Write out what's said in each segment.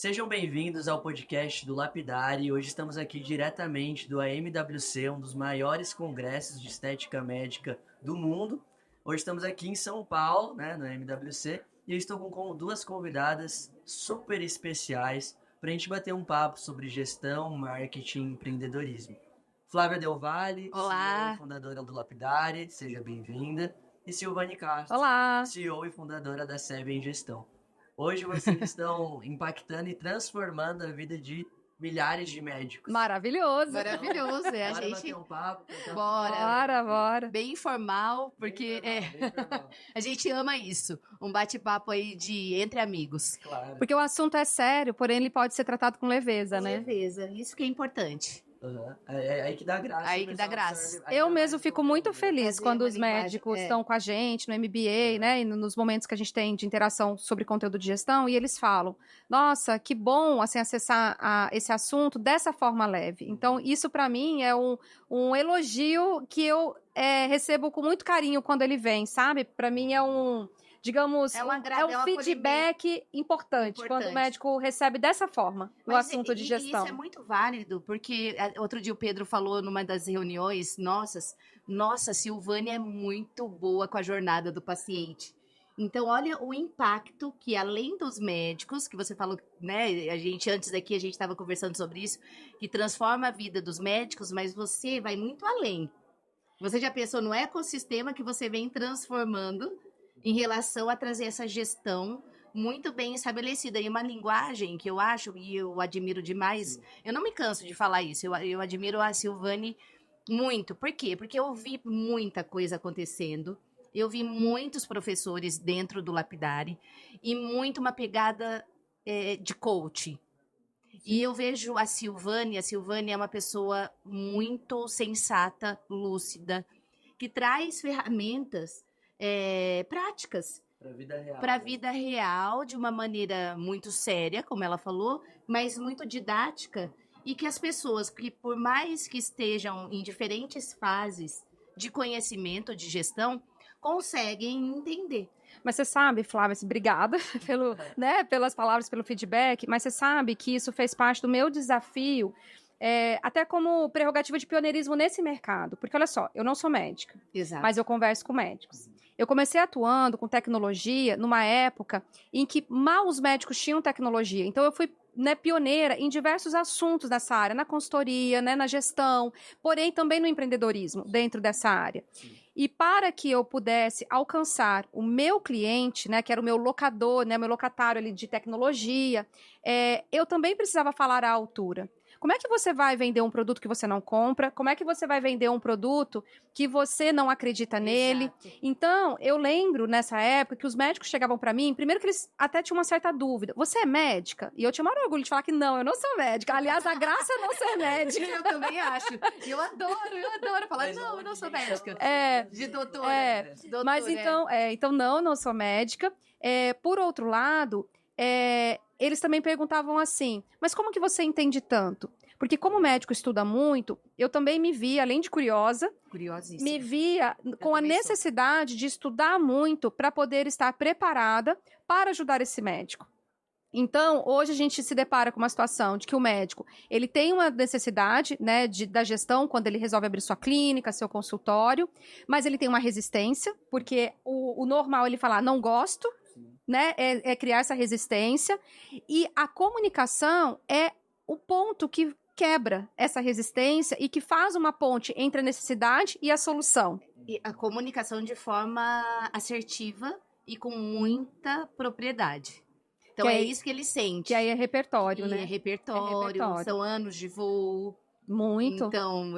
Sejam bem-vindos ao podcast do Lapidari. Hoje estamos aqui diretamente do AMWC, um dos maiores congressos de estética médica do mundo. Hoje estamos aqui em São Paulo, né, no AMWC, e eu estou com duas convidadas super especiais para a gente bater um papo sobre gestão, marketing e empreendedorismo. Flávia Del Valle, Olá. CEO e fundadora do Lapidari, seja bem-vinda. E Silvane Castro, Olá. CEO e fundadora da SEB em Gestão. Hoje vocês estão impactando e transformando a vida de milhares de médicos. Maravilhoso. Maravilhoso, é a Bora gente. bater um papo. Bora. Bem informal, porque Bem informal. a gente ama isso. Um bate-papo aí entre amigos. Claro. Porque o assunto é sério, porém ele pode ser tratado com leveza, né? Leveza, isso que é importante. Uhum. É aí que dá graça. Aí que dá graça. Eu mesmo fico muito feliz Fazer quando uma os linguagem, médicos estão com a gente no MBA, né? E nos momentos que a gente tem de interação sobre conteúdo de gestão, e eles falam, nossa, que bom, assim, acessar esse assunto dessa forma leve. Então, isso para mim é um elogio que eu recebo com muito carinho quando ele vem, sabe? Para mim é digamos, É um feedback importante quando o médico recebe dessa forma o assunto de gestão. Isso é muito válido, porque outro dia o Pedro falou numa das reuniões nossa, Silvane é muito boa com a jornada do paciente. Então, olha o impacto que, além dos médicos, que você falou, né, antes daqui a gente estava conversando sobre isso, que transforma a vida dos médicos, mas você vai muito além. Você já pensou no ecossistema que você vem transformando em relação a trazer essa gestão muito bem estabelecida. E uma linguagem que eu acho, e eu admiro demais, eu não me canso de falar isso, eu admiro a Silvane muito. Por quê? Porque eu vi muita coisa acontecendo, eu vi muitos professores dentro do Lapidari, e muito uma pegada de coach. E eu vejo a Silvane é uma pessoa muito sensata, lúcida, que traz ferramentas práticas para a vida real, de uma maneira muito séria, como ela falou, mas muito didática, e que as pessoas, que por mais que estejam em diferentes fases de conhecimento, de gestão, conseguem entender. Mas você sabe, Flávia, obrigada pelas palavras, pelo feedback, mas você sabe que isso fez parte do meu desafio, até como prerrogativa de pioneirismo nesse mercado. Porque, olha só, eu não sou médica, Exato. mas eu converso com médicos. Eu comecei atuando com tecnologia numa época em que mal os médicos tinham tecnologia. Então, eu fui pioneira em diversos assuntos dessa área, na consultoria, na gestão, porém também no empreendedorismo dentro dessa área. Sim. E para que eu pudesse alcançar o meu cliente, que era o meu locador, meu locatário ali de tecnologia, eu também precisava falar à altura. Como é que você vai vender um produto que você não compra? Como é que você vai vender um produto que você não acredita nele? Exato. Então, eu lembro nessa época que os médicos chegavam para mim, primeiro que eles até tinham uma certa dúvida. Você é médica? E eu tinha o maior orgulho de falar que não, eu não sou médica. Aliás, a graça é não ser médica. Eu também acho. Eu adoro falar, mas não, eu não sou médica. De doutora. Doutora. Mas então não sou médica. Por outro lado, eles também perguntavam assim, mas como que você entende tanto? Porque como médico estuda muito, eu também me via, além de curiosa, me via com a necessidade de estudar muito para poder estar preparada para ajudar esse médico. Então, hoje a gente se depara com uma situação de que o médico, ele tem uma necessidade, da gestão quando ele resolve abrir sua clínica, seu consultório, mas ele tem uma resistência, porque o normal ele falar, não gosto, é criar essa resistência, e a comunicação é o ponto que quebra essa resistência e que faz uma ponte entre a necessidade e a solução. E a comunicação de forma assertiva e com muita propriedade. Então é isso que ele sente. Que aí é repertório, É repertório, são anos de voo. Muito. Então,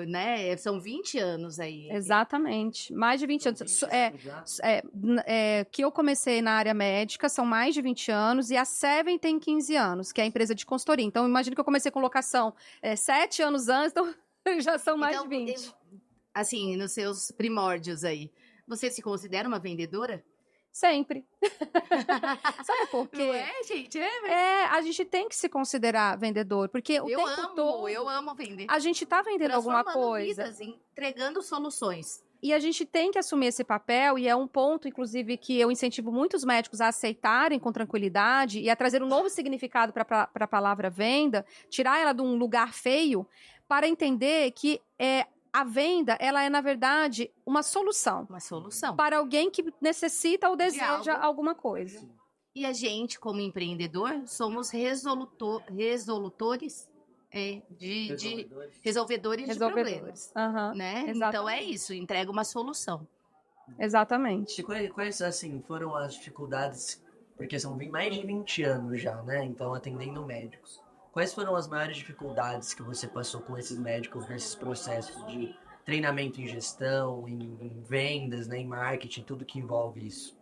são 20 anos aí. Exatamente, mais de 20 anos. Que eu comecei na área médica, são mais de 20 anos, e a Seven tem 15 anos, que é a empresa de consultoria. Então, imagino que eu comecei com locação 7 anos antes, então já são mais de 20. Assim, nos seus primórdios aí, você se considera uma vendedora? Sempre. Sabe por quê? Não é, gente? A gente tem que se considerar vendedor, porque o tempo todo... Eu amo vender. A gente tá vendendo alguma coisa. Vidas, entregando soluções. E a gente tem que assumir esse papel, e é um ponto, inclusive, que eu incentivo muitos médicos a aceitarem com tranquilidade e a trazer um novo significado para a palavra venda, tirar ela de um lugar feio, para entender que a venda, ela é, na verdade, uma solução. Uma solução. Para alguém que necessita ou deseja algo. alguma coisa. E a gente, como empreendedor, somos resolvedores de problemas. Uhum, né? Então é isso, entrega uma solução. Exatamente. E quais, assim, foram as dificuldades, porque são mais de 20 anos já, né? Então, atendendo médicos. Quais foram as maiores dificuldades que você passou com esses médicos nesses processos de treinamento em gestão, em vendas, né, em marketing, tudo que envolve isso?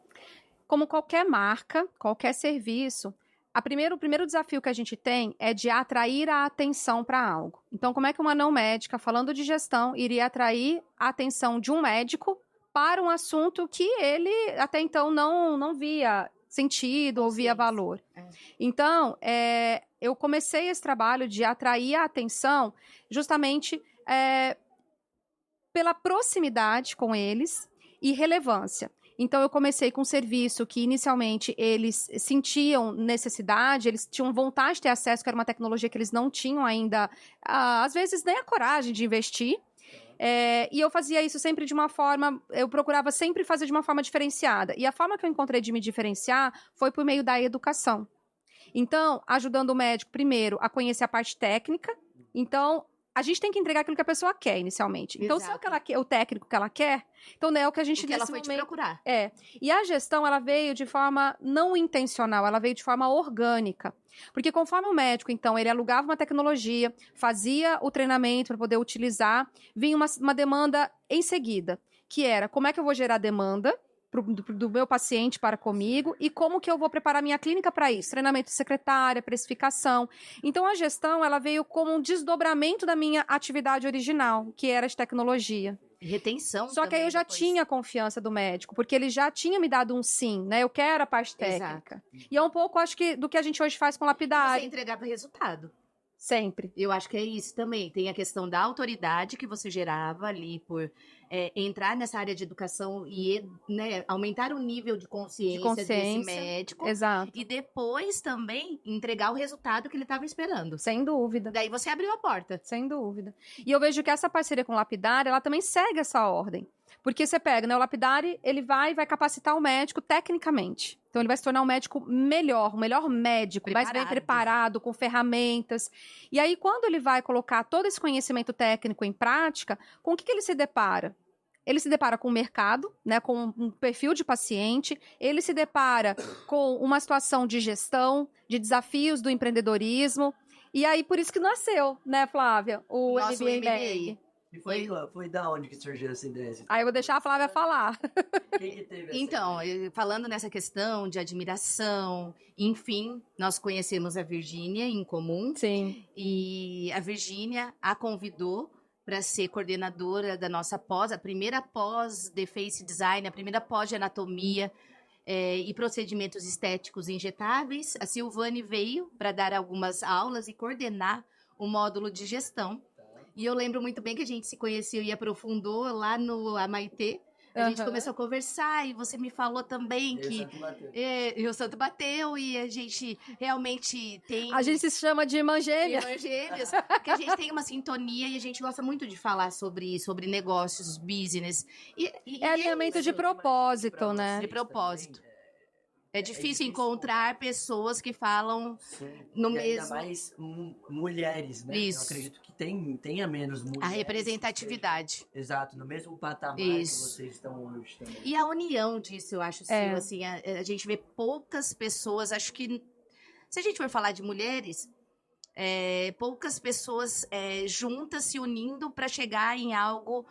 Como qualquer marca, qualquer serviço, o primeiro desafio que a gente tem é de atrair a atenção para algo. Então, como é que uma não médica, falando de gestão, iria atrair a atenção de um médico para um assunto que ele até então não via sentido ou via valor? Então, eu comecei esse trabalho de atrair a atenção justamente pela proximidade com eles e relevância. Então, eu comecei com um serviço que, inicialmente, eles sentiam necessidade, eles tinham vontade de ter acesso, que era uma tecnologia que eles não tinham ainda, às vezes, nem a coragem de investir. E eu fazia isso sempre de uma forma, eu procurava sempre fazer de uma forma diferenciada. E a forma que eu encontrei de me diferenciar foi por meio da educação. Então, ajudando o médico, primeiro, a conhecer a parte técnica. Então, a gente tem que entregar aquilo que a pessoa quer inicialmente. Então, se é o que ela quer, o técnico que ela quer, então não é o que a gente... O que ela foi te procurar. E a gestão, ela veio de forma não intencional, ela veio de forma orgânica. Porque conforme o médico, então, ele alugava uma tecnologia, fazia o treinamento para poder utilizar, vinha uma demanda em seguida, que era como é que eu vou gerar demanda do meu paciente para comigo e como que eu vou preparar minha clínica para isso, treinamento de secretária, precificação. Então, a gestão, ela veio como um desdobramento da minha atividade original, que era de tecnologia. Retenção. Só que aí eu já tinha a confiança do médico, porque ele já tinha me dado um sim, né? Eu quero a parte técnica. Exato. E é um pouco, acho que, do que a gente hoje faz com lapidário. Você entregava resultado. Sempre. Eu acho que é isso também. Tem a questão da autoridade que você gerava ali por entrar nessa área de educação e, né, aumentar o nível de consciência desse médico. Exato. E depois também entregar o resultado que ele estava esperando. Sem dúvida. Daí você abriu a porta. Sem dúvida. E eu vejo que essa parceria com o lapidário, ela também segue essa ordem. Porque você pega, né, o lapidário, ele vai capacitar o médico tecnicamente. Então, ele vai se tornar um médico melhor, um melhor médico, mais bem preparado, com ferramentas. E aí, quando ele vai colocar todo esse conhecimento técnico em prática, com o que ele se depara? Ele se depara com o mercado, né, com um perfil de paciente, ele se depara com uma situação de gestão, de desafios do empreendedorismo. E aí, por isso que nasceu, né, Flávia, o MBA. E foi da onde que surgiu essa ideia? Aí eu vou deixar a Flávia falar. Quem que teve essa Então, falando nessa questão de admiração, enfim, nós conhecemos a Virgínia em comum. Sim. E a Virgínia a convidou para ser coordenadora da nossa pós, a primeira pós de Face Design, a primeira pós de anatomia e procedimentos estéticos injetáveis. A Silvane veio para dar algumas aulas e coordenar o módulo de gestão. E eu lembro muito bem que a gente se conheceu e aprofundou lá no Amaitê. A gente começou a conversar e você me falou também que o santo bateu e a gente realmente tem... A gente se chama de irmã gêmea. Irmã gêmeas, que a gente tem uma sintonia e a gente gosta muito de falar sobre negócios, business. É alinhamento de propósito, né? De propósito. É difícil encontrar pessoas que falam no mesmo... Ainda mais mulheres, né? Isso. Eu acredito que tenha menos mulheres. A representatividade. Exato, no mesmo patamar que vocês estão hoje também. E a união disso, eu acho, assim, a gente vê poucas pessoas, acho que, se a gente for falar de mulheres, poucas pessoas juntas se unindo para chegar em algo...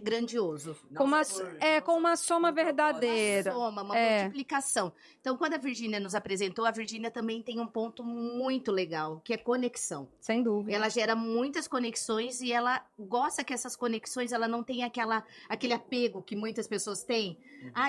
grandioso. Com uma soma verdadeira. Uma multiplicação. Então, quando a Virgínia nos apresentou, a Virgínia também tem um ponto muito legal, que é conexão. Sem dúvida. Ela gera muitas conexões e ela gosta que essas conexões, ela não tenha aquele apego que muitas pessoas têm.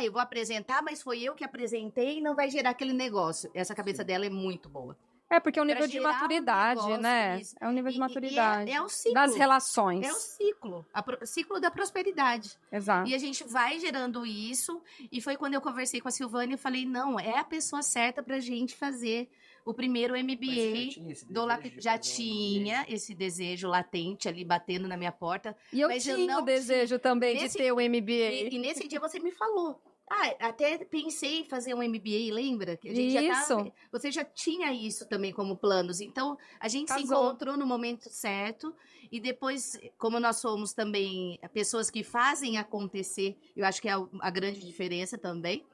Eu vou apresentar, mas foi eu que apresentei e não vai gerar aquele negócio. Essa cabeça dela é muito boa. É, porque é um Pra nível de gerar um maturidade, negócio, né? isso. É um nível de maturidade. É o ciclo. Das relações. É o ciclo. Ciclo da prosperidade. Exato. E a gente vai gerando isso. E foi quando eu conversei com a Silvânia e falei, não, é a pessoa certa pra gente fazer o primeiro MBA do Lapidari. Já tinha esse desejo latente ali batendo na minha porta. E eu mas tinha o desejo também de ter o MBA. E nesse dia você me falou. Até pensei em fazer um MBA, lembra? Que a gente Isso. Você já tinha isso também como planos. Então, a gente se Casou. encontrou no momento certo. E depois, como nós somos também pessoas que fazem acontecer, eu acho que é a grande diferença também.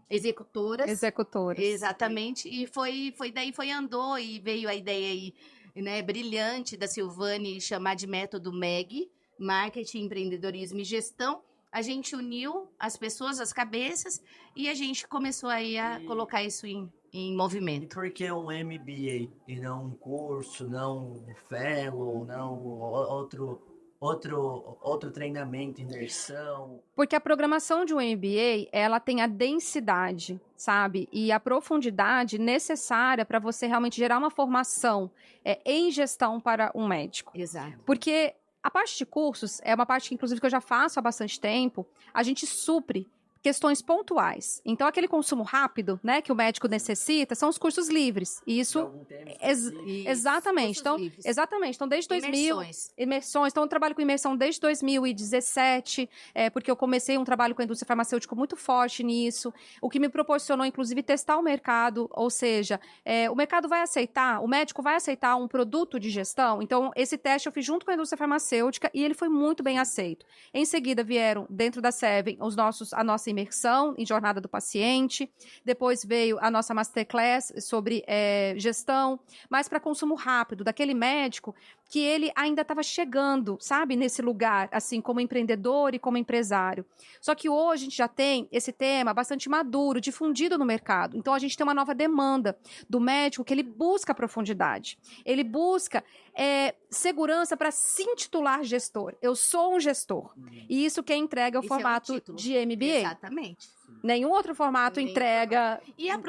Executoras. Exatamente. E foi andou e veio a ideia aí, né, brilhante da Silvane chamar de método MEG, Marketing, Empreendedorismo e Gestão. A gente uniu as pessoas, as cabeças, e a gente começou aí a colocar isso em movimento. E por que um MBA e não um curso, não um fellow, não outro treinamento, imersão? Porque a programação de um MBA, ela tem a densidade, sabe? E a profundidade necessária para você realmente gerar uma formação em gestão para um médico. Exato. Porque a parte de cursos é uma parte que, inclusive, que eu já faço há bastante tempo. A gente supre questões pontuais. Então, aquele consumo rápido, né, que o médico necessita, são os cursos livres. E isso exatamente. Então, exatamente. Então, desde 2000, imersões. Então, eu trabalho com imersão desde 2017, porque eu comecei um trabalho com a indústria farmacêutica muito forte nisso, o que me proporcionou, inclusive, testar o mercado, ou seja, o mercado vai aceitar, o médico vai aceitar um produto de gestão. Então, esse teste eu fiz junto com a indústria farmacêutica e ele foi muito bem aceito. Em seguida, vieram, dentro da Seven, a nossa imersão em jornada do paciente, depois veio a nossa masterclass sobre gestão, mas para consumo rápido, daquele médico que ele ainda estava chegando, sabe, nesse lugar, assim, como empreendedor e como empresário. Só que hoje a gente já tem esse tema bastante maduro, difundido no mercado. Então, a gente tem uma nova demanda do médico que ele busca profundidade. Ele busca segurança para se intitular gestor. Eu sou um gestor. E isso quem entrega é o formato de MBA. Exatamente. Nenhum outro formato entrega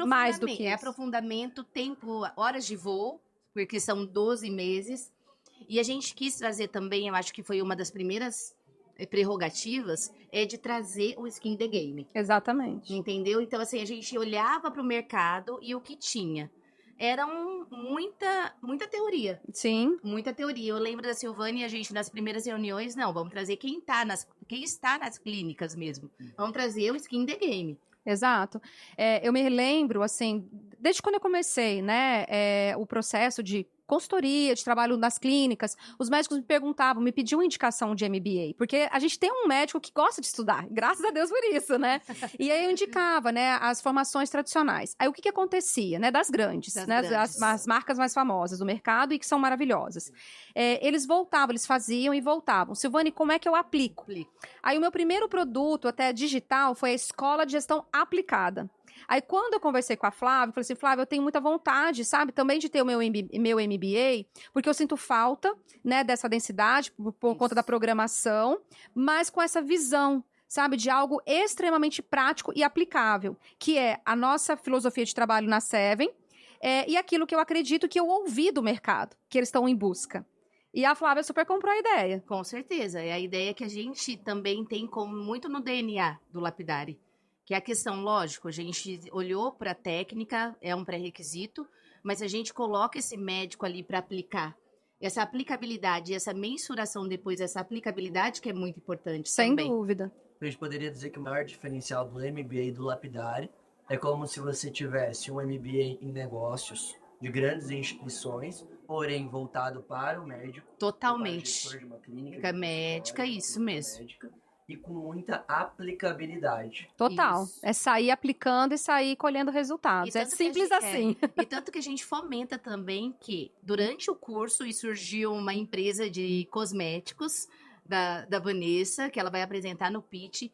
mais do que isso. Aprofundamento, tempo, horas de voo, porque são 12 meses. E a gente quis trazer também, eu acho que foi uma das primeiras prerrogativas, de trazer o skin the game. Exatamente. Entendeu? Então, assim, a gente olhava para o mercado e o que tinha. Era muita teoria. Sim. Muita teoria. Eu lembro da Silvane, a gente, nas primeiras reuniões, não, vamos trazer quem está nas clínicas mesmo. Vamos trazer o skin the game. Exato. Eu me lembro, assim, desde quando eu comecei, né, o processo de consultoria, de trabalho nas clínicas, os médicos me perguntavam, me pediam indicação de MBA, porque a gente tem um médico que gosta de estudar, graças a Deus por isso, né? E aí eu indicava, né, as formações tradicionais. Aí o que acontecia, né, das grandes, né, as marcas mais famosas do mercado e que são maravilhosas. Eles voltavam, eles faziam e voltavam. Silvane, como é que eu aplico? Aí o meu primeiro produto, até digital, foi a Escola de Gestão Aplicada. Aí, quando eu conversei com a Flávia, eu falei assim, Flávia, eu tenho muita vontade, sabe, também de ter o meu MBA, porque eu sinto falta, né, dessa densidade, por conta da programação, mas com essa visão, sabe, de algo extremamente prático e aplicável, que é a nossa filosofia de trabalho na Seven, e aquilo que eu acredito que eu ouvi do mercado, que eles estão em busca. E a Flávia super comprou a ideia. Com certeza, é a ideia que a gente também tem como muito no DNA do Lapidari. Que é a questão, lógico, a gente olhou para a técnica, é um pré-requisito, mas a gente coloca esse médico ali para aplicar. Essa aplicabilidade, essa mensuração depois, essa aplicabilidade que é muito importante também. Sem dúvida. A gente poderia dizer que o maior diferencial do MBA e do Lapidari é como se você tivesse um MBA em negócios de grandes instituições, porém voltado para o médico. Totalmente. Para o gestor de uma clínica médica, isso mesmo. Médica. E com muita aplicabilidade. Total. Isso. É sair aplicando e sair colhendo resultados. É simples assim. E tanto que a gente fomenta também que, durante o curso, e surgiu uma empresa de cosméticos da Vanessa, que ela vai apresentar no pitch,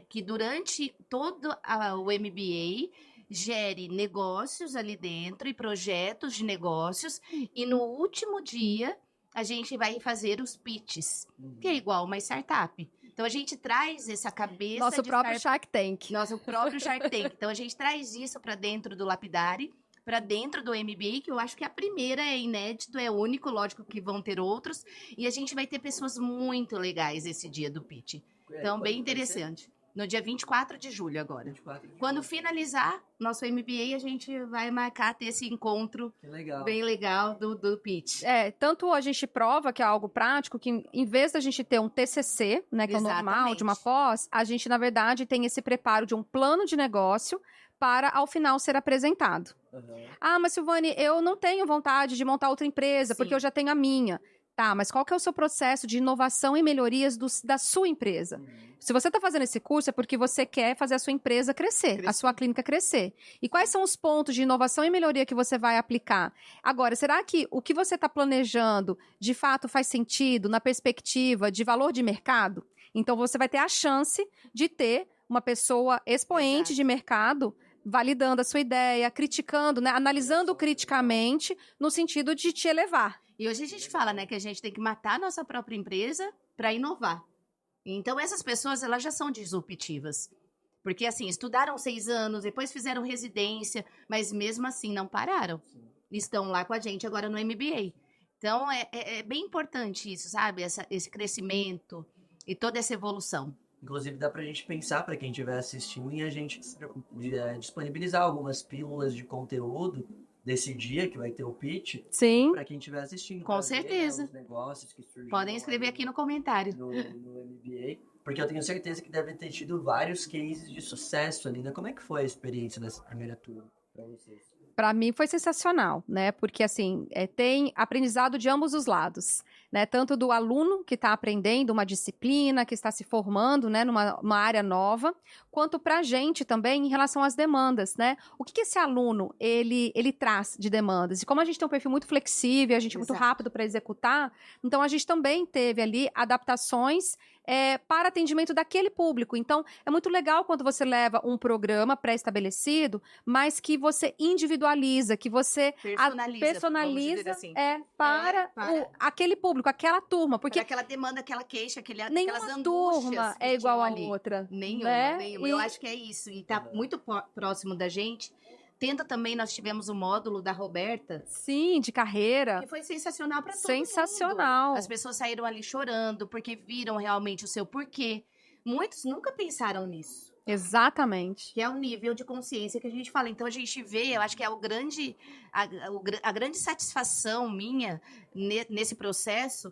que durante todo o MBA gere negócios ali dentro e projetos de negócios, e no último dia a gente vai fazer os pitches, que é igual uma startup. Então, a gente traz essa cabeça... Nosso próprio Shark Tank. Nosso próprio Shark Tank. Então, a gente traz isso para dentro do Lapidari, para dentro do MBA, que eu acho que a primeira é inédito, é único, lógico que vão ter outros, e a gente vai ter pessoas muito legais esse dia do pitch. Então, bem interessante. No dia 24 de julho agora. 24 de Quando julho. finalizar nosso MBA, a gente vai marcar ter esse encontro Que legal. bem legal do pitch. Tanto a gente prova que é algo prático, que em vez da gente ter um TCC, né, que é o normal Exatamente. de uma pós, a gente, na verdade, tem esse preparo de um plano de negócio para, ao final, ser apresentado. Uhum. Ah, mas Silvane, eu não tenho vontade de montar outra empresa, Sim. porque eu já tenho a minha. Tá, mas qual que é o seu processo de inovação e melhorias da sua empresa? Se você está fazendo esse curso, é porque você quer fazer a sua empresa crescer, a sua clínica crescer. E quais são os pontos de inovação e melhoria que você vai aplicar? Agora, será que o que você está planejando, de fato, faz sentido na perspectiva de valor de mercado? Então, você vai ter a chance de ter uma pessoa expoente Exato. de mercado validando a sua ideia, criticando, né, analisando criticamente, no sentido de te elevar. E hoje a gente fala, né, que a gente tem que matar a nossa própria empresa para inovar. Então, essas pessoas, elas já são disruptivas. Porque, assim, estudaram 6 anos, depois fizeram residência, mas mesmo assim não pararam. Estão lá com a gente agora no MBA. Então, é bem importante isso, sabe? Esse crescimento e toda essa evolução. Inclusive, dá pra gente pensar, para quem estiver assistindo, em a gente disponibilizar algumas pílulas de conteúdo desse dia que vai ter o pitch, Sim. para quem estiver assistindo. Com pra ver, certeza. os negócios que surgiram Podem escrever aqui no comentário. no MBA, porque eu tenho certeza que deve ter tido vários cases de sucesso ali, né? Como é que foi a experiência dessa primeira turma para vocês? Para mim foi sensacional, né? Porque assim, tem aprendizado de ambos os lados, né? Tanto do aluno que está aprendendo uma disciplina, que está se formando, né, numa área nova, quanto para a gente também em relação às demandas, né? O que esse aluno ele traz de demandas? E como a gente tem um perfil muito flexível, a gente é muito Exato. rápido para executar, então a gente também teve ali adaptações para atendimento daquele público. Então, é muito legal quando você leva um programa pré-estabelecido, mas que você individualiza, que você Vamos dizer assim. para para aquele público, aquela turma. Porque Porque aquela demanda, aquela queixa, aquelas nenhuma angústias turma que é igual tinham a ali. outra. Nenhuma, né? nenhuma. Eu acho que é isso. E tá muito próximo da gente. Tendo também, nós tivemos o módulo da Roberta, Sim, de carreira. que foi sensacional para todo Sensacional. mundo. As pessoas saíram ali chorando, porque viram realmente o seu porquê. Muitos nunca pensaram nisso. Exatamente. Que é o nível de consciência que a gente fala. Então, a gente vê, eu acho que é a grande satisfação minha nesse processo,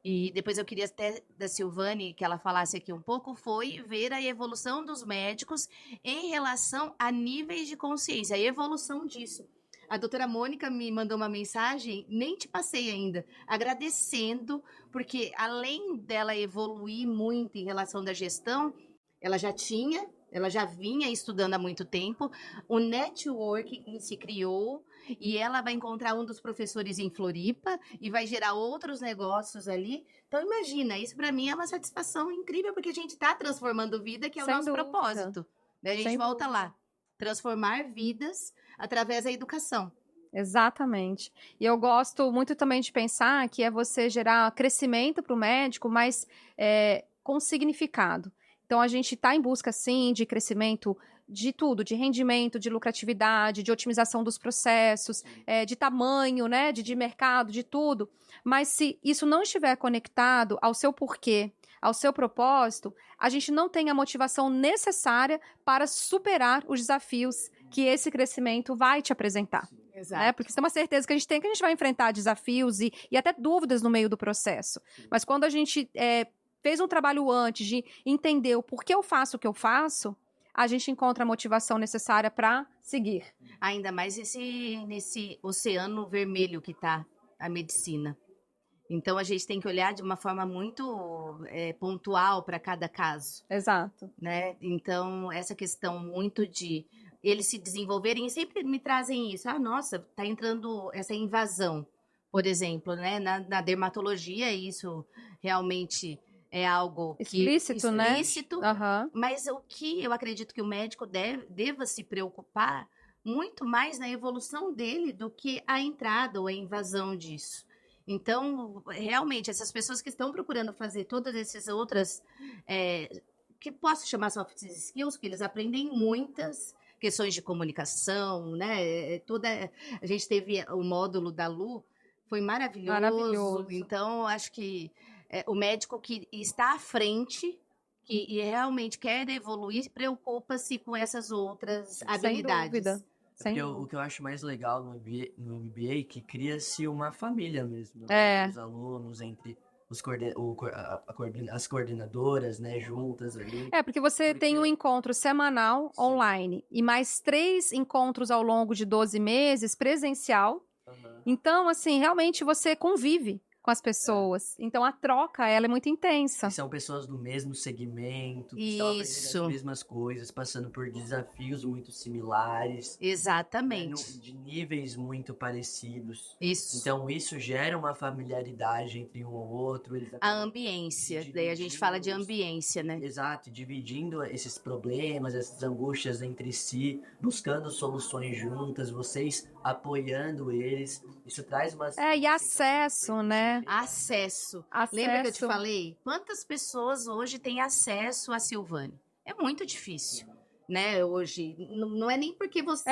e depois eu queria até da Silvane que ela falasse aqui um pouco, foi ver a evolução dos médicos em relação a níveis de consciência, a evolução disso. A doutora Mônica me mandou uma mensagem, nem te passei ainda, agradecendo, porque além dela evoluir muito em relação da gestão, ela já vinha estudando há muito tempo, o network se criou, e ela vai encontrar um dos professores em Floripa e vai gerar outros negócios ali. Então, imagina, isso para mim é uma satisfação incrível, porque a gente está transformando vida, que é o Sem nosso dúvida. propósito. Né? A gente Sem volta lá, transformar vidas através da educação. Exatamente. E eu gosto muito também de pensar que é você gerar crescimento para o médico, mas com significado. Então, a gente está em busca, sim, de crescimento de tudo, de rendimento, de lucratividade, de otimização dos processos, de tamanho, né, de mercado, de tudo. Mas se isso não estiver conectado ao seu porquê, ao seu propósito, a gente não tem a motivação necessária para superar os desafios que esse crescimento vai te apresentar. Exato. Né? Porque isso é uma certeza que a gente vai enfrentar desafios e até dúvidas no meio do processo. Mas quando a gente fez um trabalho antes de entender o porquê eu faço o que eu faço, a gente encontra a motivação necessária para seguir. Ainda mais nesse oceano vermelho que está a medicina. Então, a gente tem que olhar de uma forma muito pontual para cada caso. Exato. Né? Então, essa questão muito de eles se desenvolverem, e sempre me trazem isso. Ah, nossa, está entrando essa invasão, por exemplo, né? Na dermatologia, isso realmente é algo explícito, né? Uhum. Mas o que eu acredito que o médico deva se preocupar muito mais na evolução dele do que a entrada ou a invasão disso. Então, realmente, essas pessoas que estão procurando fazer todas essas outras, que posso chamar soft skills, que eles aprendem muitas, questões de comunicação, né? A gente teve o módulo da Lu, foi maravilhoso. Então, acho que o médico que está à frente e realmente quer evoluir, preocupa-se com essas outras habilidades. Sem dúvida. Porque o que eu acho mais legal no MBA é que cria-se uma família mesmo, É. Os alunos, entre as coordenadoras, né, juntas ali. Porque você tem um encontro semanal online e mais 3 encontros ao longo de 12 meses presencial. Então, assim, realmente você convive com as pessoas. Então, a troca, ela é muito intensa. E são pessoas do mesmo segmento, que estão aprendendo as mesmas coisas, passando por desafios muito similares. Exatamente. Né, de níveis muito parecidos. Isso. Então, isso gera uma familiaridade entre um ou outro. A ambiência, daí a gente fala de ambiência, né? Exato, dividindo esses problemas, essas angústias entre si, buscando soluções juntas, vocês apoiando eles. Isso traz uma... E acesso, né? Acesso. Lembra que eu te falei? Quantas pessoas hoje têm acesso a Silvânia? É muito difícil, né? Hoje, não é nem porque você...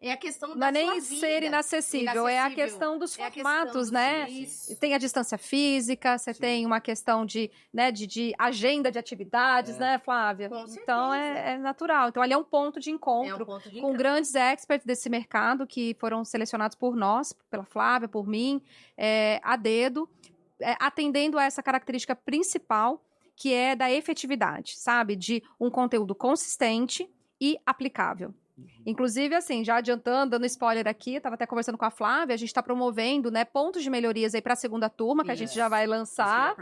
É a questão da sua vida. Não é nem vida. ser inacessível, é a questão dos formatos, né? Isso. Tem a distância física, você tem uma questão de agenda de atividades, né, Flávia? Com certeza. Então, é natural. Então, ali é um ponto de encontro com grandes experts desse mercado que foram selecionados por nós, pela Flávia, por mim, a dedo, atendendo a essa característica principal, que é da efetividade, sabe? De um conteúdo consistente e aplicável. Inclusive, assim, já adiantando, dando spoiler aqui, estava até conversando com a Flávia, a gente está promovendo, né, pontos de melhorias aí para a segunda turma, que a gente já vai lançar.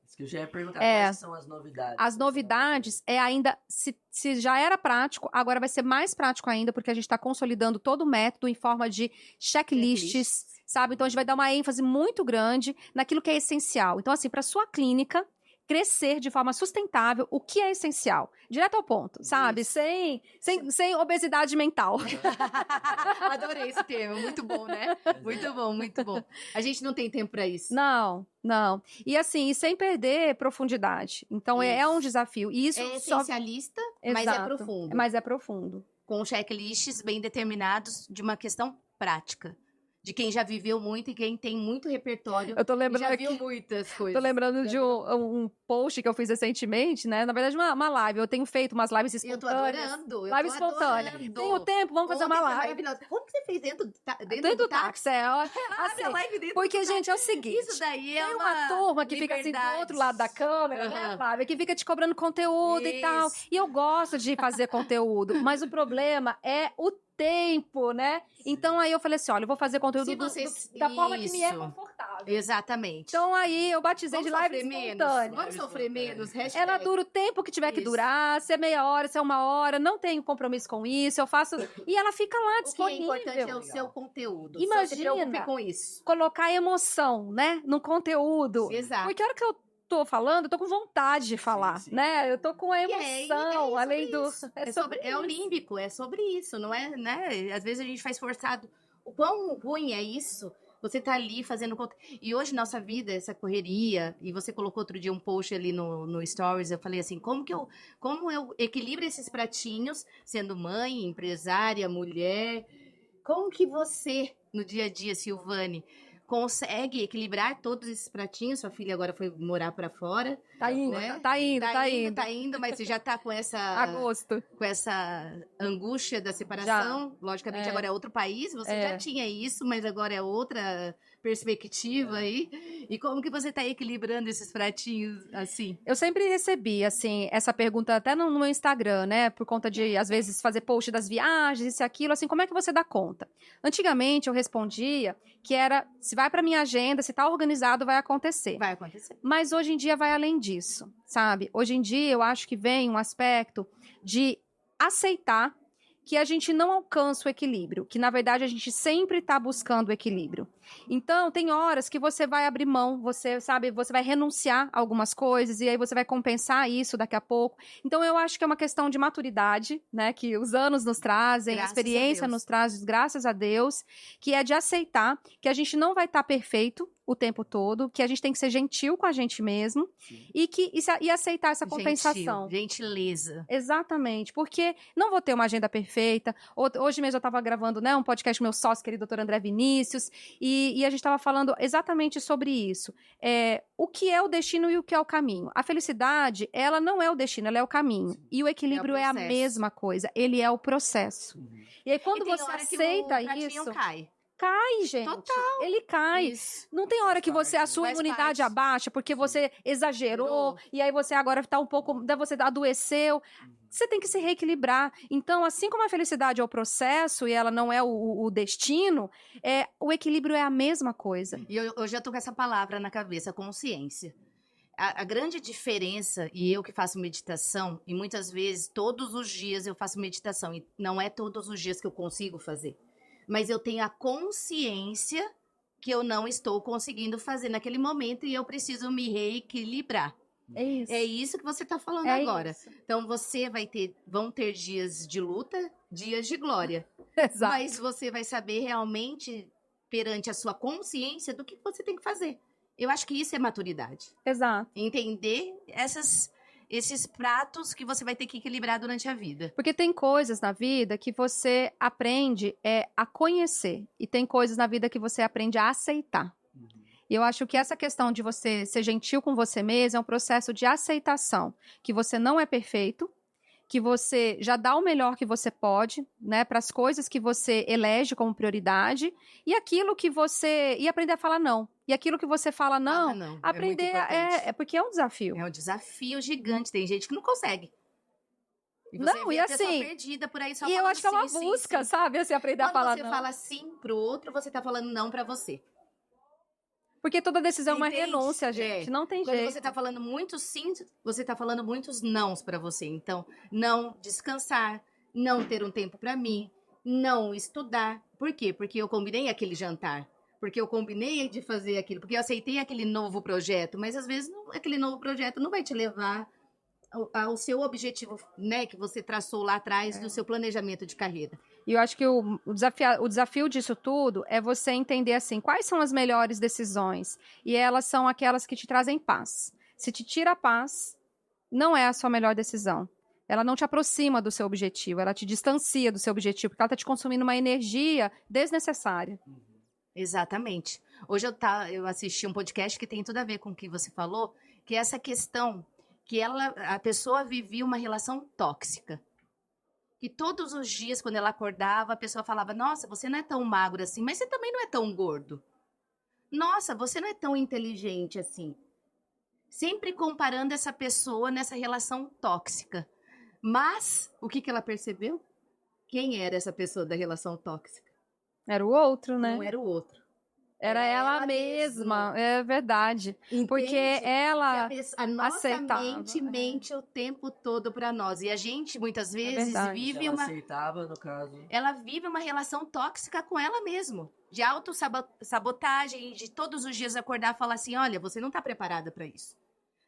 Isso que eu já ia perguntar, quais são as novidades? As novidades ainda, se já era prático, agora vai ser mais prático ainda, porque a gente está consolidando todo o método em forma de checklists, sabe? Então, a gente vai dar uma ênfase muito grande naquilo que é essencial. Então, assim, para sua clínica crescer de forma sustentável, o que é essencial? Direto ao ponto, sabe? Sem obesidade mental. Adorei esse termo, muito bom, né? Muito bom, muito bom. A gente não tem tempo para isso. Não. E assim, sem perder profundidade. Então, é um desafio. E isso essencialista, mas é profundo. Mas é profundo. Com checklists bem determinados de uma questão prática. De quem já viveu muito e quem tem muito repertório. Eu tô lembrando já viu muitas coisas. Tô lembrando de um post que eu fiz recentemente, né? Na verdade, uma live. Eu tenho feito umas lives espontâneas. Eu tô adorando. Live espontânea. Tenho tempo, vamos fazer uma live. Como que você fez dentro do táxi? Assim, live dentro porque, gente, é o seguinte. Isso daí é uma turma que fica assim do outro lado da câmera, né, Flávia? Que fica te cobrando conteúdo e tal. E eu gosto de fazer conteúdo. Mas o problema é o tempo, né? Então aí eu falei assim, olha, eu vou fazer conteúdo da forma que me é confortável. Exatamente. Então aí eu batizei de live espontânea. Vamos sofrer menos. Ela dura o tempo que tiver que durar, se é meia hora, se é uma hora, não tenho compromisso com isso, eu faço... E ela fica lá disponível. O que é importante é o seu conteúdo. Imagina com isso. Colocar emoção, né, no conteúdo. Exato. Porque a hora que eu tô falando, eu tô com vontade de falar, né? Eu tô com a emoção, além do... É olímpico, é sobre isso, não é, né? Às vezes a gente faz forçado. O quão ruim é isso? Você tá ali fazendo... E hoje, nossa vida, essa correria, e você colocou outro dia um post ali no Stories, eu falei assim, como eu equilibro esses pratinhos, sendo mãe, empresária, mulher? Como que você, no dia a dia, Silvane, consegue equilibrar todos esses pratinhos? Sua filha agora foi morar para fora. Tá indo, né? tá indo, mas você já tá com essa... Agosto. Com essa angústia da separação. Já. Logicamente, agora é outro país. Você já tinha isso, mas agora é outra perspectiva aí. E como que você tá equilibrando esses pratinhos, assim? Eu sempre recebi, assim, essa pergunta até no meu Instagram, né? Por conta de, às vezes, fazer post das viagens, isso e aquilo. Assim, como é que você dá conta? Antigamente, eu respondia que era, se vai pra minha agenda, se tá organizado, vai acontecer. Vai acontecer. Mas hoje em dia vai além disso, sabe? Hoje em dia eu acho que vem um aspecto de aceitar que a gente não alcança o equilíbrio, que na verdade a gente sempre está buscando o equilíbrio. Então, tem horas que você vai abrir mão, você vai renunciar a algumas coisas e aí você vai compensar isso daqui a pouco. Então, eu acho que é uma questão de maturidade, né, que os anos nos trazem, a experiência nos traz, graças a Deus, que é de aceitar que a gente não vai estar perfeito o tempo todo, que a gente tem que ser gentil com a gente mesmo e aceitar essa compensação. Gentileza. Exatamente, porque não vou ter uma agenda perfeita. Hoje mesmo eu estava gravando, né, um podcast com meu sócio, querido doutor André Vinícius, e a gente estava falando exatamente sobre isso. O que é o destino e o que é o caminho. A felicidade, ela não é o destino, ela é o caminho. E o equilíbrio é a mesma coisa, ele é o processo. E aí quando você aceita isso... Cai, gente. Total. Ele cai. Isso. Não tem hora que a sua imunidade abaixa porque você exagerou e aí você agora tá um pouco, você adoeceu. Você tem que se reequilibrar. Então, assim como a felicidade é o processo e ela não é o destino, o equilíbrio é a mesma coisa. E eu já tô com essa palavra na cabeça, consciência. A grande diferença, e eu que faço meditação, e muitas vezes, todos os dias eu faço meditação, e não é todos os dias que eu consigo fazer. Mas eu tenho a consciência que eu não estou conseguindo fazer naquele momento e eu preciso me reequilibrar. É isso. É isso que você está falando agora. Isso. Então, vão ter dias de luta, dias de glória. Exato. Mas você vai saber realmente, perante a sua consciência, do que você tem que fazer. Eu acho que isso é maturidade. Exato. Entender esses pratos que você vai ter que equilibrar durante a vida. Porque tem coisas na vida que você aprende a conhecer. E tem coisas na vida que você aprende a aceitar. E eu acho que essa questão de você ser gentil com você mesmo é um processo de aceitação. Que você não é perfeito, que você já dá o melhor que você pode, né, para as coisas que você elege como prioridade, e aquilo que você... E aprender a falar não. E aquilo que você fala não, aprender porque é um desafio. É um desafio gigante, tem gente que não consegue. E não, e assim... Perdida por aí, só e eu acho que é uma busca, sabe, assim, aprender a falar não. Quando você fala sim pro outro, você tá falando não pra você. Porque toda decisão é uma renúncia, gente. Não tem jeito. Quando você tá falando muitos sim, você tá falando muitos nãos pra você. Então, não descansar, não ter um tempo pra mim, não estudar. Por quê? Porque eu combinei aquele jantar. Porque eu combinei de fazer aquilo. Porque eu aceitei aquele novo projeto. Mas, às vezes, aquele novo projeto não vai te levar ao seu objetivo, né? Que você traçou lá atrás do seu planejamento de carreira. E eu acho que o desafio disso tudo é você entender, assim, quais são as melhores decisões. E elas são aquelas que te trazem paz. Se te tira a paz, não é a sua melhor decisão. Ela não te aproxima do seu objetivo, ela te distancia do seu objetivo, porque ela está te consumindo uma energia desnecessária. Exatamente. Hoje eu assisti um podcast que tem tudo a ver com o que você falou, que é essa questão que a pessoa vivia uma relação tóxica. Que todos os dias, quando ela acordava, a pessoa falava, nossa, você não é tão magro assim, mas você também não é tão gordo. Nossa, você não é tão inteligente assim. Sempre comparando essa pessoa nessa relação tóxica. Mas, o que ela percebeu? Quem era essa pessoa da relação tóxica? Era o outro, né? Não era o outro. Era ela mesma, é verdade. Entende? Porque ela a nossa mente mente o tempo todo para nós. E a gente, muitas vezes, vive ela aceitava, no caso. Ela vive uma relação tóxica com ela mesma. De autossabotagem, de todos os dias acordar e falar assim, olha, você não está preparada para isso.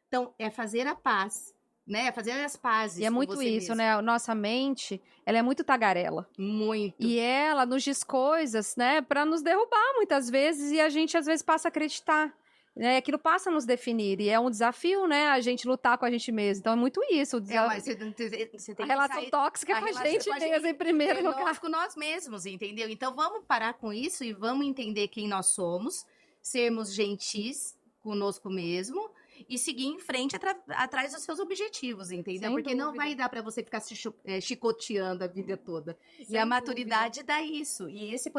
Então, é fazer a paz. Né, fazer as pazes. E é muito isso, mesmo. Né? Nossa mente, ela é muito tagarela. Muito. E ela nos diz coisas, né, para nos derrubar muitas vezes, e a gente às vezes passa a acreditar. Né? Aquilo passa a nos definir, e é um desafio, né, a gente lutar com a gente mesmo. Então é muito isso. Mas você tem a relação tóxica com a gente mesmo, em primeiro lugar. Com nós mesmos, entendeu? Então vamos parar com isso e vamos entender quem nós somos, sermos gentis conosco mesmo, e seguir em frente atrás dos seus objetivos, entendeu? Sem Porque dúvida. não vai dar para você ficar se chicoteando a vida toda. Sem e a maturidade dá isso. E esse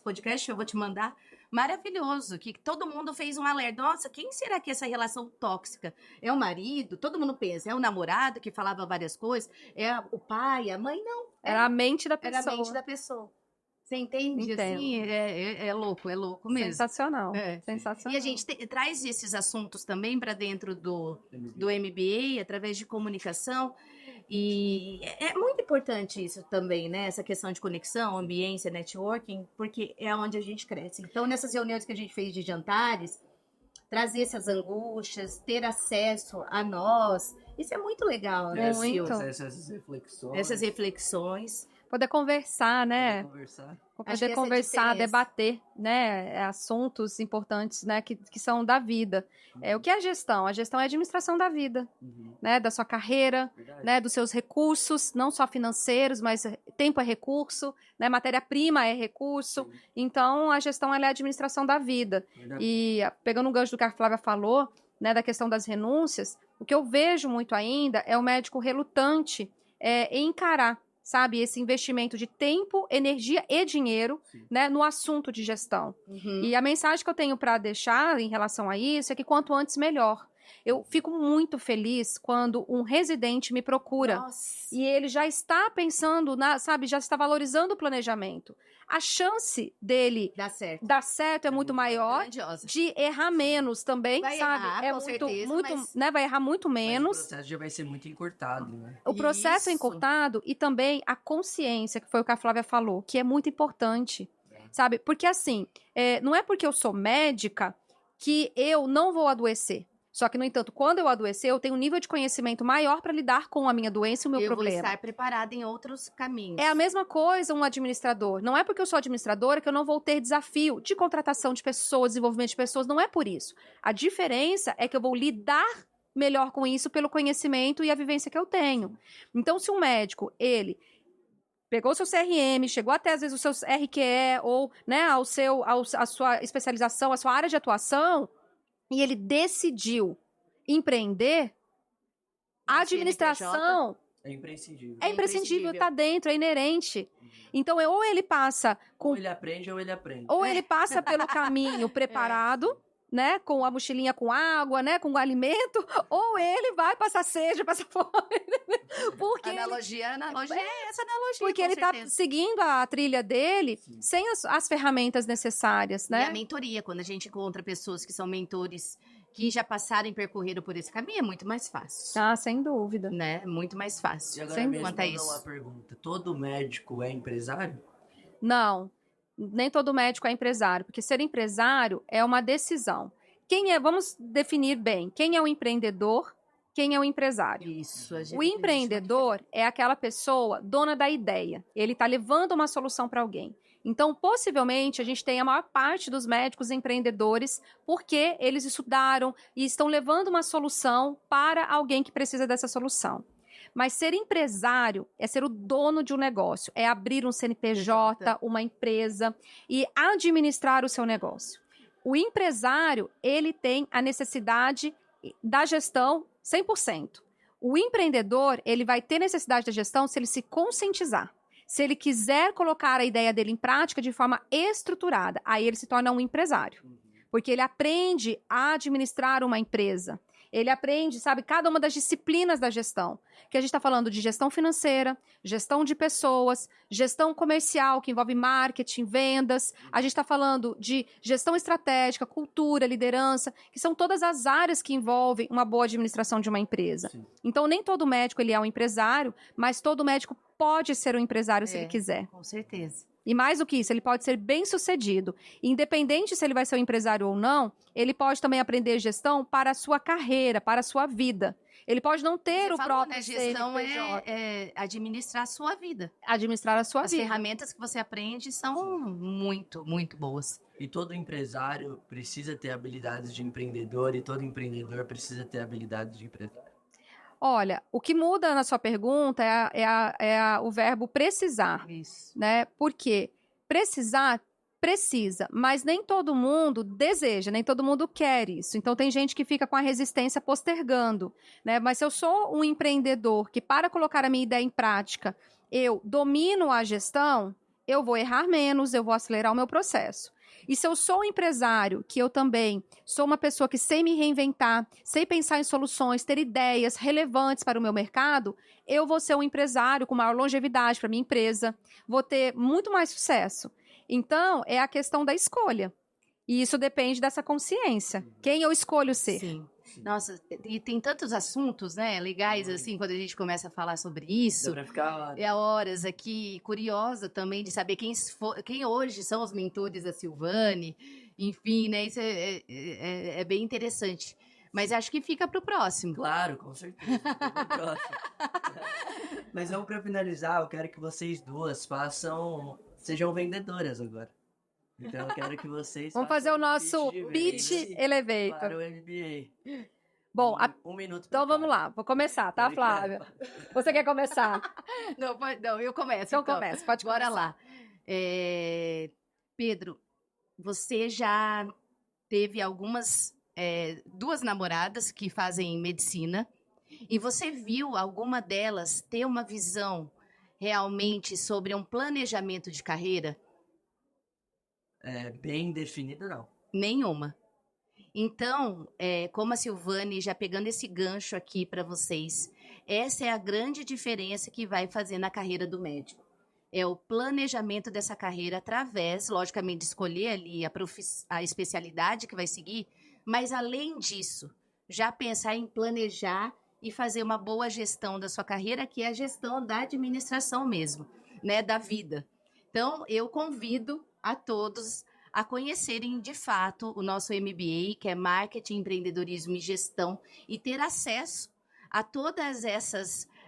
podcast eu vou te mandar maravilhoso, que todo mundo fez um alerta. Nossa, quem será que é essa relação tóxica? É o marido? Todo mundo pensa. É o namorado que falava várias coisas? É o pai, a mãe? Não. Era a mente da pessoa. Era a mente da pessoa. Você entende? Entendo. Assim, é louco mesmo. Sensacional. Sensacional. E a gente traz esses assuntos também para dentro do MBA, através de comunicação. E é muito importante isso também, né? Essa questão de conexão, ambiência, networking, porque é onde a gente cresce. Então, nessas reuniões que a gente fez de jantares, trazer essas angústias, ter acesso a nós, isso é muito legal, né, Muito. Essas reflexões. Essas reflexões. Poder conversar, né? Poder conversar. Acho que Poder essa é a conversar, diferença. debater, né? Assuntos importantes, né? Que são da vida. O que é gestão? A gestão é a administração da vida, Uhum. né? Da sua carreira, Verdade. né? Dos seus recursos, não só financeiros, mas tempo é recurso, né? Matéria-prima é recurso. Sim. Então, a gestão ela é a administração da vida. Verdade. E pegando o gancho do que a Flávia falou, né? Da questão das renúncias, o que eu vejo muito ainda é o médico relutante em encarar, sabe, esse investimento de tempo, energia e dinheiro, Sim. né, no assunto de gestão. Uhum. E a mensagem que eu tenho para deixar em relação a isso é que quanto antes melhor. Eu fico muito feliz quando um residente me procura Nossa. e ele já está pensando, sabe, já está valorizando o planejamento. A chance dele Dá certo. dar certo é muito maior, Grandiosa. de errar menos também, Vai sabe? errar, É com certeza, muito, mas- né? Vai errar muito Mas o menos. processo já vai ser muito encurtado, né? O processo é Isso. encurtado e também a consciência, que foi o que a Flávia falou, que é muito importante, sabe? Porque assim, não é porque eu sou médica que eu não vou adoecer. Só que, no entanto, quando eu adoecer, eu tenho um nível de conhecimento maior para lidar com a minha doença e o meu Eu problema. vou estar preparada em outros caminhos. É a mesma coisa um administrador. Não é porque eu sou administradora que eu não vou ter desafio de contratação de pessoas, desenvolvimento de pessoas. Não é por isso. A diferença é que eu vou lidar melhor com isso pelo conhecimento e a vivência que eu tenho. Então, se um médico, ele pegou o seu CRM, chegou até, às vezes, o seu RQE ou, né, a sua especialização, a sua área de atuação, e ele decidiu empreender, a administração É imprescindível. é imprescindível, tá dentro, é inerente. Então, ou ele passa Ou ele aprende ou ele aprende. ou ele passa pelo caminho preparado, né, com a mochilinha com água, né, com o alimento, ou ele vai passar sede, passar fome. Porque Analogia é essa analogia, porque com ele tá certeza. seguindo a trilha dele Sim. sem as ferramentas necessárias, E a né? mentoria, quando a gente encontra pessoas que são mentores que já passaram e percorreram por esse caminho, é muito mais fácil. Ah, sem dúvida. Né? Muito mais E fácil. agora Sem mesmo, quanto a uma isso. pergunta. Todo médico é empresário? Não, nem todo médico é empresário, porque ser empresário é uma decisão. Vamos definir bem, quem é o empreendedor, quem é o empresário. Isso. O empreendedor é aquela pessoa dona da ideia. Ele está levando uma solução para alguém. Então, possivelmente, a gente tem a maior parte dos médicos empreendedores porque eles estudaram e estão levando uma solução para alguém que precisa dessa solução. Mas ser empresário é ser o dono de um negócio, é abrir um CNPJ, uma empresa e administrar o seu negócio. O empresário, ele tem a necessidade da gestão 100%. O empreendedor, ele vai ter necessidade da gestão se ele se conscientizar. Se ele quiser colocar a ideia dele em prática de forma estruturada, aí ele se torna um empresário. Porque ele aprende a administrar uma empresa. Ele aprende, sabe, cada uma das disciplinas da gestão. Que a gente está falando de gestão financeira, gestão de pessoas, gestão comercial, que envolve marketing, vendas. A gente está falando de gestão estratégica, cultura, liderança, que são todas as áreas que envolvem uma boa administração de uma empresa. Sim. Então, nem todo médico ele é um empresário, mas todo médico pode ser um empresário se ele quiser. Com certeza. E mais do que isso, ele pode ser bem-sucedido. Independente se ele vai ser um empresário ou não, ele pode também aprender gestão para a sua carreira, para a sua vida. Ele pode não ter Você o falou, próprio né? Gestão CNPJ. é administrar a sua vida. Administrar a sua As vida. ferramentas que você aprende são muito, muito boas. E todo empresário precisa ter habilidades de empreendedor e todo empreendedor precisa ter habilidades de empresário. Olha, o que muda na sua pergunta é o verbo precisar, Isso. né? Porque precisar, precisa, mas nem todo mundo deseja, nem todo mundo quer isso. Então, tem gente que fica com a resistência postergando, né? Mas se eu sou um empreendedor que, para colocar a minha ideia em prática, eu domino a gestão, eu vou errar menos, eu vou acelerar o meu processo. E se eu sou um empresário, que eu também sou uma pessoa que sei me reinventar, sei pensar em soluções, ter ideias relevantes para o meu mercado, eu vou ser um empresário com maior longevidade para minha empresa, vou ter muito mais sucesso. Então, é a questão da escolha. E isso depende dessa consciência. Quem eu escolho ser? Sim. Nossa, e tem tantos assuntos, né, legais, assim, quando a gente começa a falar sobre isso. Dá pra ficar... É horas aqui, curiosa também de saber quem hoje são os mentores da Silvane. Enfim, né, isso é bem interessante. Mas acho que fica para o próximo. Claro, com certeza. Fica pro próximo. Mas vamos pra finalizar, eu quero que vocês duas sejam vendedoras agora. Então eu quero que vocês Vamos fazer o nosso pitch elevator. para o MBA. Bom, Um minuto. então vamos lá, vou começar, tá, Flávia? Você quer começar? Não, eu começo. Então começa, pode Bora começar. lá. Pedro, você já teve duas namoradas que fazem medicina e você viu alguma delas ter uma visão realmente sobre um planejamento de carreira? Bem definido, não. Nenhuma. Então, como a Silvane, já pegando esse gancho aqui para vocês, essa é a grande diferença que vai fazer na carreira do médico. É o planejamento dessa carreira através, logicamente, de escolher ali a especialidade que vai seguir, mas além disso, já pensar em planejar e fazer uma boa gestão da sua carreira, que é a gestão da administração mesmo, né, da vida. Então, eu convido a todos a conhecerem de fato o nosso MBA, que é Marketing, Empreendedorismo e Gestão, e ter acesso a todas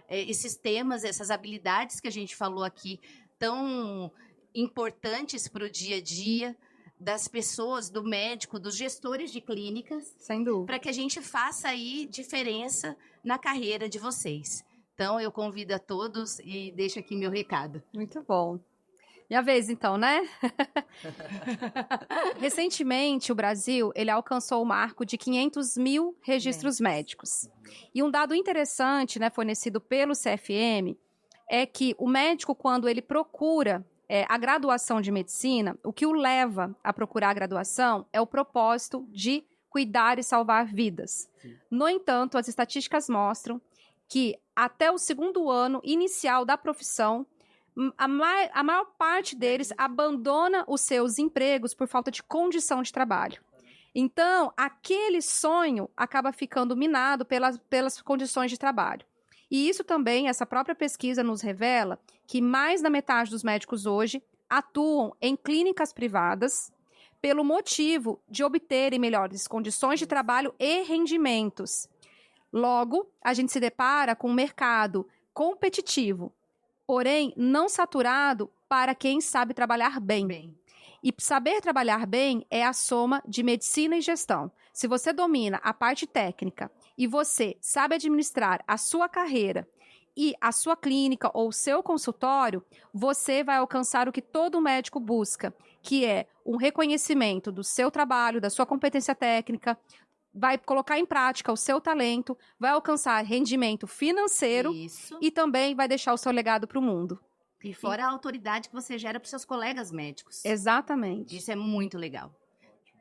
esses temas, essas habilidades que a gente falou aqui, tão importantes para o dia a dia das pessoas, do médico, dos gestores de clínicas, Sem dúvida. para que a gente faça aí diferença na carreira de vocês. Então, eu convido a todos e deixo aqui meu recado. Muito bom. Minha vez, então, né? Recentemente, o Brasil, ele alcançou o marco de 500 mil registros médicos. E um dado interessante, né, fornecido pelo CFM, é que o médico, quando ele procura a graduação de medicina, o que o leva a procurar a graduação é o propósito de cuidar e salvar vidas. Sim. No entanto, as estatísticas mostram que até o segundo ano inicial da profissão, a maior parte deles abandona os seus empregos por falta de condição de trabalho. Então, aquele sonho acaba ficando minado pelas condições de trabalho. E isso também, essa própria pesquisa nos revela que mais da metade dos médicos hoje atuam em clínicas privadas pelo motivo de obterem melhores condições de trabalho e rendimentos. Logo, a gente se depara com um mercado competitivo, porém não saturado para quem sabe trabalhar bem. E saber trabalhar bem é a soma de medicina e gestão. Se você domina a parte técnica e você sabe administrar a sua carreira e a sua clínica ou o seu consultório, você vai alcançar o que todo médico busca, que é um reconhecimento do seu trabalho, da sua competência técnica, vai colocar em prática o seu talento, vai alcançar rendimento financeiro. Isso. E também vai deixar o seu legado para o mundo. E fora a autoridade que você gera para os seus colegas médicos. Exatamente. Isso é muito legal.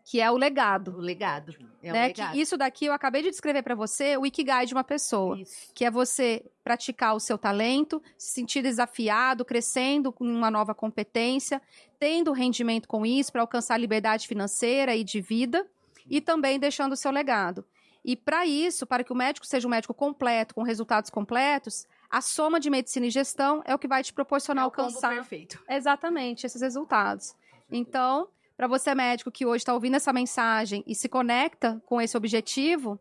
Que é o legado. O legado. É Né? o legado. Que isso daqui eu acabei de descrever para você, o Ikigai de uma pessoa. Isso. Que é você praticar o seu talento, se sentir desafiado, crescendo com uma nova competência, tendo rendimento com isso para alcançar liberdade financeira e de vida, e também deixando o seu legado. E para isso, para que o médico seja um médico completo, com resultados completos, a soma de medicina e gestão é o que vai te proporcionar alcançar Perfeito. exatamente esses resultados. Então, para você médico que hoje está ouvindo essa mensagem e se conecta com esse objetivo,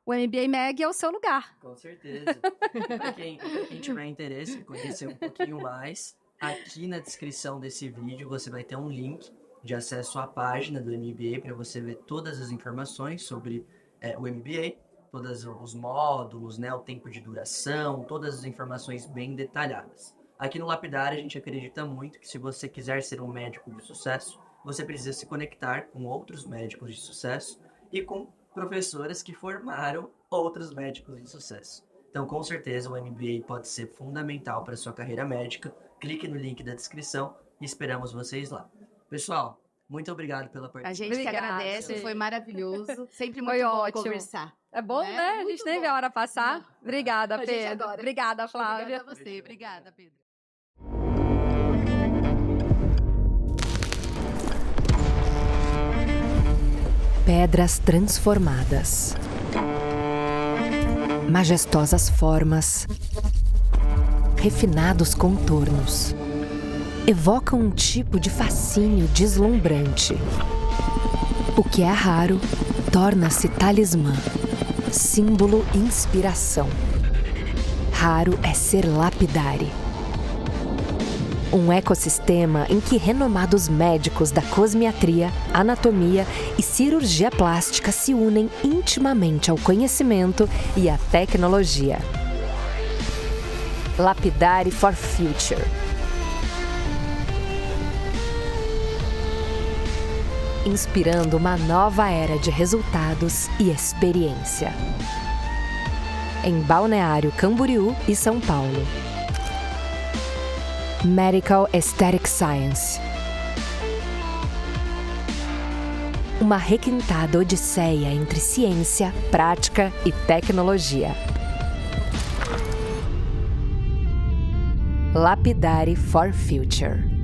o MBA MEG é o seu lugar. Com certeza. Para quem tiver interesse em conhecer um pouquinho mais, aqui na descrição desse vídeo você vai ter um link de acesso à página do MBA para você ver todas as informações sobre o MBA, todos os módulos, né, o tempo de duração, todas as informações bem detalhadas. Aqui no Lapidário a gente acredita muito que se você quiser ser um médico de sucesso, você precisa se conectar com outros médicos de sucesso e com professoras que formaram outros médicos de sucesso. Então, com certeza, o MBA pode ser fundamental para a sua carreira médica. Clique no link da descrição e esperamos vocês lá. Pessoal, muito obrigado pela participação. A gente Obrigada. que agradece, foi maravilhoso. Sempre muito Foi bom ótimo. conversar. É bom, É, né? A muito gente nem bom. vê a hora passar. Não. Obrigada, A gente Pedro. adora. Obrigada, Flávia. Obrigada a você. Obrigada, Pedro. Pedras transformadas, majestosas formas, refinados contornos, evocam um tipo de fascínio deslumbrante. O que é raro torna-se talismã, símbolo inspiração. raro é ser lapidari. Um ecossistema em que renomados médicos da cosmiatria, anatomia e cirurgia plástica se unem intimamente ao conhecimento e à tecnologia. Lapidari for Future. Inspirando uma nova era de resultados e experiência. Em Balneário Camboriú e São Paulo. Medical Aesthetic Science. Uma requintada odisseia entre ciência, prática e tecnologia. Lapidari for Future.